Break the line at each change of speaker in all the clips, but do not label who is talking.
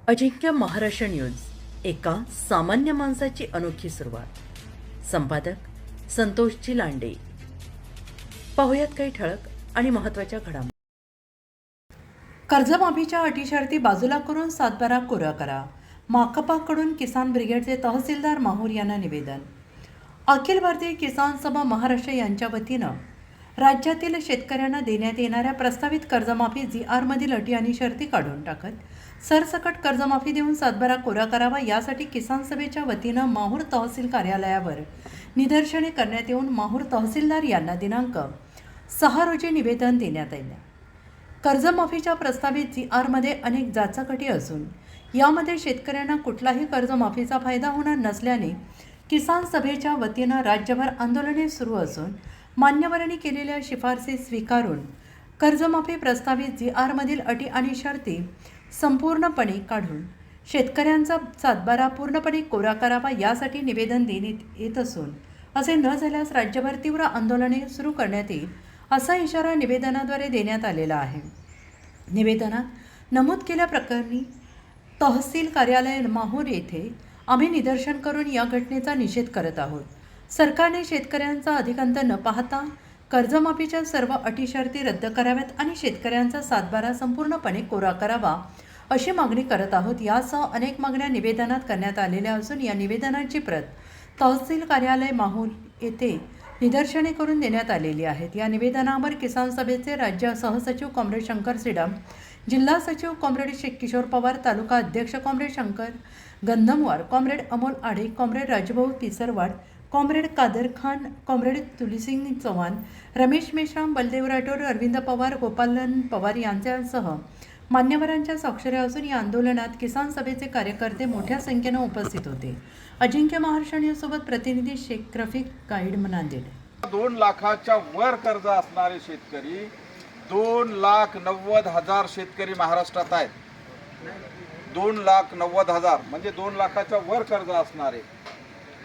अजिंक्य Maharashtra news, एका सामान्य माणसाची अनोखी सुरुवात. संपादक संतोषजी लांडे. पाहुयात काही ठळक आणि महत्त्वाच्या घडामोडी. कर्जमाफीच्या अटी शर्ती बाजूला करून सातबारा कोरा करा. माकपाकडून किसान ब्रिगेडचे तहसीलदार माहूर यांना निवेदन. अखिल भारतीय किसान सभा महाराष्ट्र यांच्या वतीनं राज्यातील शेतकऱ्यांना देण्यात येणाऱ्या प्रस्तावित कर्जमाफी GR मधील अटी आणि शर्ती काढून टाकत सरसकट कर्जमाफी देऊन सातबारा कोरा करावा यासाठी किसान सभेच्या वतीनं माहूर तहसील कार्यालयावर निदर्शने करण्यात येऊन माहूर तहसीलदार यांना दिनांक 6 रोजी निवेदन देण्यात आले. कर्जमाफीच्या प्रस्तावित GR अनेक जाचकटी असून यामध्ये शेतकऱ्यांना कुठलाही कर्जमाफीचा फायदा होणार नसल्याने किसान सभेच्या वतीनं राज्यभर आंदोलने सुरू असून मान्यवरांनी केलेल्या शिफारसी स्वीकारून कर्जमाफी प्रस्तावित GR अटी आणि शर्ती संपूर्णपणे काढून शेतकऱ्यांचा सातबारा पूर्णपणे कोरा करावा यासाठी निवेदन देण्यात येत असून असे न झाल्यास राज्यभर तीव्र आंदोलने सुरू करण्यात येईल असा इशारा निवेदनाद्वारे देण्यात आलेला आहे. निवेदनात नमूद केल्याप्रकरणी तहसील कार्यालय माहूर येथे आम्ही निदर्शन करून या घटनेचा निषेध करत आहोत. सरकारने शेतकऱ्यांचा अधिकांत न पाहता कर्जमाफीच्या सर्व अटी शर्ती रद्द कराव्यात आणि शेतकऱ्यांचा सातबारा संपूर्णपणे कोरा करावा अशी मागणी करत आहोत. यासह अनेक मागण्या निवेदनात करण्यात आलेल्या असून या निवेदनाची प्रत तहसील कार्यालय माहूर येथे निदर्शने करून देण्यात आलेली आहेत. या निवेदनावर किसान सभेचे राज्य सहसचिव कॉम्रेड शंकर सिडाम, जिल्हा सचिव कॉम्रेड किशोर पवार, तालुका अध्यक्ष comrade Shankar Gandhamwar, comrade Amol Aade, comrade Rajbhau Pisarwad, comrade Kadar Khan, comrade Tulsing Chavan, Ramesh Meshram, Baldev Rathod, Arvind Pawar, Gopalan Pawar यांच्यासह मान्यवरांच्या स्वाक्षऱ्या असून या आंदोलनात किसान सभेचे कार्यकर्ते मोठ्या संख्येनं उपस्थित होते. अजिंक्य महाराष्ट्र न्यूजसोबत प्रतिनिधी शेख रफिक, गाईड, नांदेड.
2 लाखाच्या वर कर्ज असणारे शेतकरी 2,90,000 शेतकरी महाराष्ट्रात आहेत. 2,90,000 म्हणजे 2 लाखाच्या वर कर्ज असणारे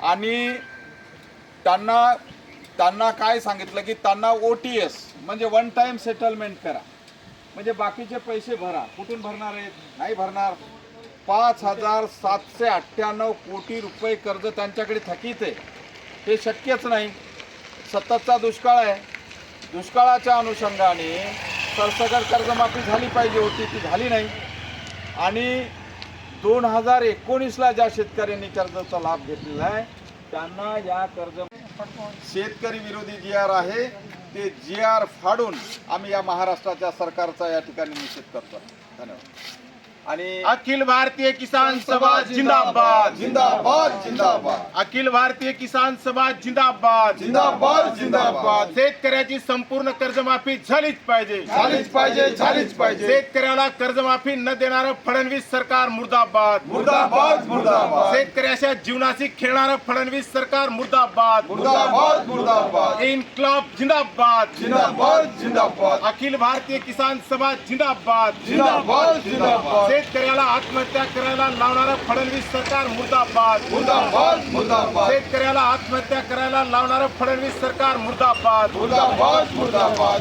आणि त्यांना काय सांगितलं की त्यांना OTS म्हणजे वन टाइम सेटलमेंट करा, म्हणजे बाकीचे पैसे भरा. कुठून भरणार आहेत? नाही भरणार. 5,798 कोटी रुपये कर्ज त्यांच्याकडे थकीत आहे. हे शक्यच नाही. सततचा दुष्काळ आहे. दुष्काळाच्या अनुषंगाने सरसकट कर्जमाफी झाली पाहिजे होती, ती झाली नाही. आणि 2019ला ज्या शेतकऱ्यांनी कर्जाचा लाभ घेतलेला आहे त्यांना या कर्ज शेतकरी विरोधी GR आहे ते GR फाडून आम्ही या महाराष्ट्राच्या सरकारचा या ठिकाणी निषेध करतो. धन्यवाद. आणि
अखिल भारतीय किसान सभा जिंदाबाद
जिंदाबाद जिंदाबाद.
अखिल भारतीय किसान सभा जिंदाबाद
जिंदाबाद जिंदाबाद.
शेतकऱ्याची संपूर्ण कर्जमाफी झालीच पाहिजे,
झालीच पाहिजे, झालीच पाहिजे.
शेतकऱ्याला कर्जमाफी न देणारं फडणवीस सरकार मुर्दाबाद
मुर्दाबाद मुर्दाबाद.
शेतकऱ्याच्या जीवनाशी खेळणारं फडणवीस सरकार मुर्दाबाद
मुर्दाबाद मुर्दाबाद.
इन्क्लाब जिंदाबाद
जिंदाबाद जिंदाबाद.
अखिल भारतीय किसान सभा जिंदाबाद
जिंदाबाद जिंदाबाद.
शेतकऱ्याला आत्महत्या करायला लावणारं फडणवीस सरकार मुर्दाबाद
मुर्दाबाद मुर्दाबाद.
शेतकऱ्याला आत्महत्या करायला लावणारं फडणवीस सरकार मुर्दाबाद
मुर्दाबाद मुर्दाबाद.